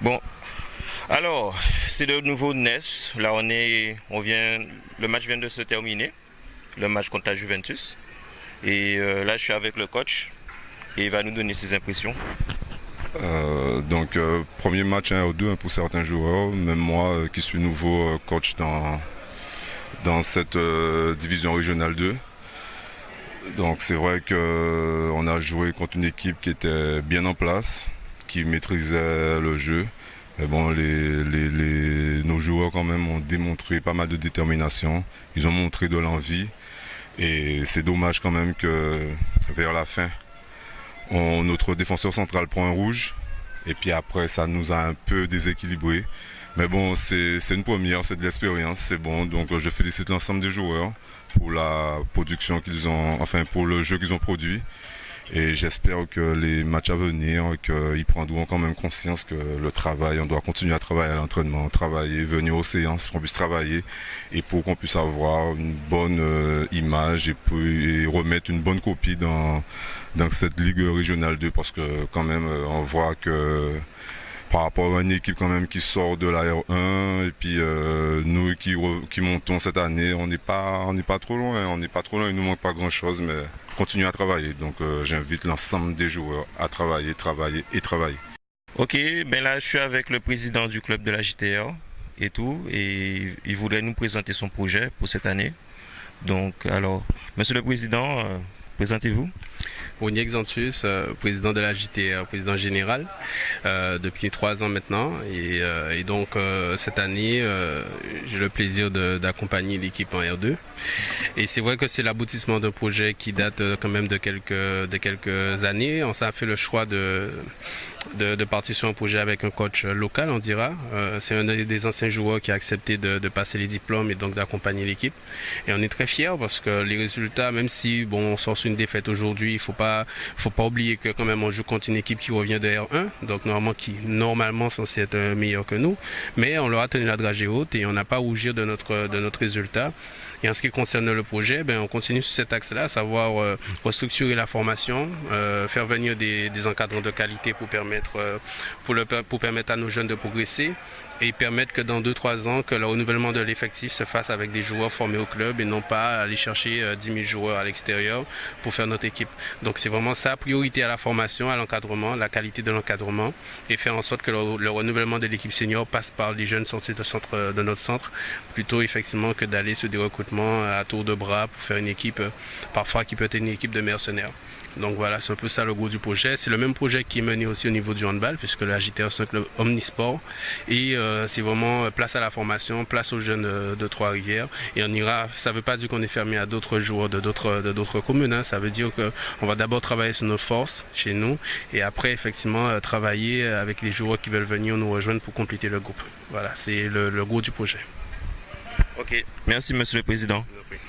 Bon, alors, c'est le nouveau NES. Là, le match vient de se terminer, le match contre la Juventus. Et là, je suis avec le coach et il va nous donner ses impressions. Premier match 1-2 pour certains joueurs, même moi qui suis nouveau coach dans cette division régionale 2. Donc c'est vrai qu'on a joué contre une équipe qui était bien en place, qui maîtrisait le jeu. Mais bon, nos joueurs quand même ont démontré pas mal de détermination, ils ont montré de l'envie. Et c'est dommage quand même que vers la fin, notre défenseur central prend un rouge. Et puis après, ça nous a un peu déséquilibré. Mais bon, c'est une première, c'est de l'expérience, c'est bon. Donc je félicite l'ensemble des joueurs pour la production qu'ils ont, enfin pour le jeu qu'ils ont produit. Et j'espère que les matchs à venir, qu'ils prendront quand même conscience que le travail, on doit continuer à travailler à l'entraînement, travailler, venir aux séances pour qu'on puisse travailler et pour qu'on puisse avoir une bonne image et remettre une bonne copie dans cette Ligue régionale 2 parce que quand même on voit que par rapport à une équipe quand même qui sort de la R1 et puis nous qui montons cette année, on n'est pas trop loin, il nous manque pas grand chose mais continuer à travailler. Donc j'invite l'ensemble des joueurs à travailler. Ok, ben là je suis avec le président du club de la JTR et tout, et il voulait nous présenter son projet pour cette année. Donc alors, monsieur le président, présentez-vous. Ronier Xanthus, président de la JTR, président général, depuis 3 ans maintenant. Et donc cette année, j'ai le plaisir d'accompagner l'équipe en R2. Et c'est vrai que c'est l'aboutissement d'un projet qui date quand même de quelques années. On s'est fait le choix de partir sur un projet avec un coach local, on dira. C'est un des anciens joueurs qui a accepté de passer les diplômes et donc d'accompagner l'équipe. Et on est très fiers parce que les résultats, même si on sort sur une défaite aujourd'hui, il faut pas oublier que quand même on joue contre une équipe qui revient de R1, donc normalement censé être meilleur que nous. Mais on leur a tenu la dragée haute et on n'a pas à rougir de notre résultat. Et en ce qui concerne le projet, on continue sur cet axe-là, à savoir restructurer la formation, faire venir des encadrants de qualité pour permettre à nos jeunes de progresser et permettre que dans 2-3 ans, que le renouvellement de l'effectif se fasse avec des joueurs formés au club et non pas aller chercher 10 000 joueurs à l'extérieur pour faire notre équipe. Donc c'est vraiment ça, priorité à la formation, à l'encadrement, la qualité de l'encadrement et faire en sorte que le renouvellement de l'équipe senior passe par les jeunes sortis de notre centre, plutôt effectivement que d'aller sur des recrutements à tour de bras pour faire une équipe parfois qui peut être une équipe de mercenaires. Donc voilà, c'est un peu ça le gros du projet. C'est le même projet qui est mené aussi au niveau du handball, puisque la JTR c'est un club omnisport. Et c'est vraiment place à la formation, place aux jeunes de Trois-Rivières. Et on ira, ça ne veut pas dire qu'on est fermé à d'autres joueurs de d'autres communes. Hein. Ça veut dire qu'on va d'abord travailler sur nos forces chez nous. Et après, effectivement, travailler avec les joueurs qui veulent venir nous rejoindre pour compléter le groupe. Voilà, c'est le gros du projet. Ok, merci monsieur le président. Merci.